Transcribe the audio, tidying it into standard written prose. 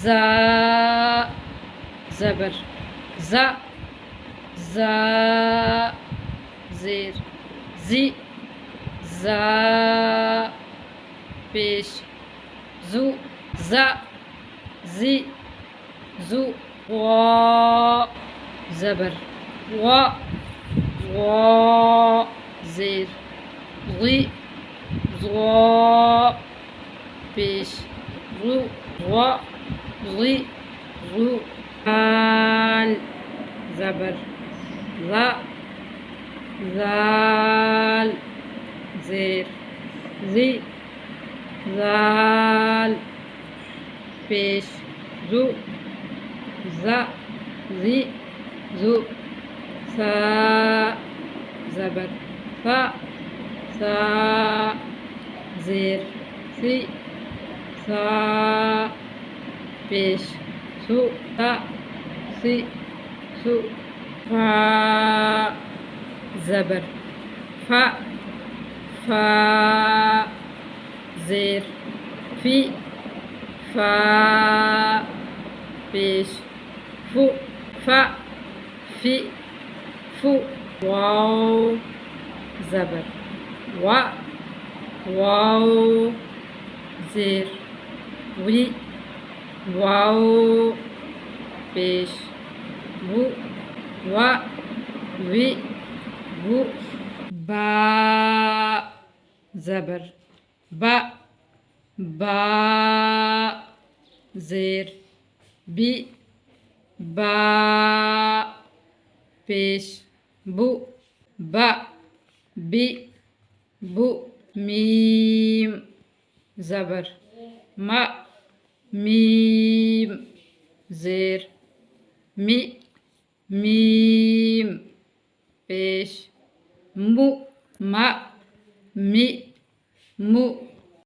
जा ज़बर ज़ा ज़ा ज़ेर ज़ी ज़ा पेश ज़ू ज़ा ज़ी ज़ू वा ज़बर वा वा ज़ेर ज़ी ज़ा पेश ज़ू वा ज़ी ज़ू ज़ाल ज़बर ज़ा ज़ाल ज़ेर ज़ी ज़ाल पेश ज़ू ज़ा ज़ी ज़ू सा ज़बर सा सा ज़ेर सी सा पेश सु सा सी सु फा ज़बर फा फा ज़ेर फी फा पेश फु फा फी फु वाव ज़बर वा वाव ज़ेर वी वाव पेश वु वा वी वु बा ज़बर बा बा ज़ेर बी बा पेश बु बा बी बु मीम ज़बर मा मीम ज़ेर मी मीम पेश मु मा मी मु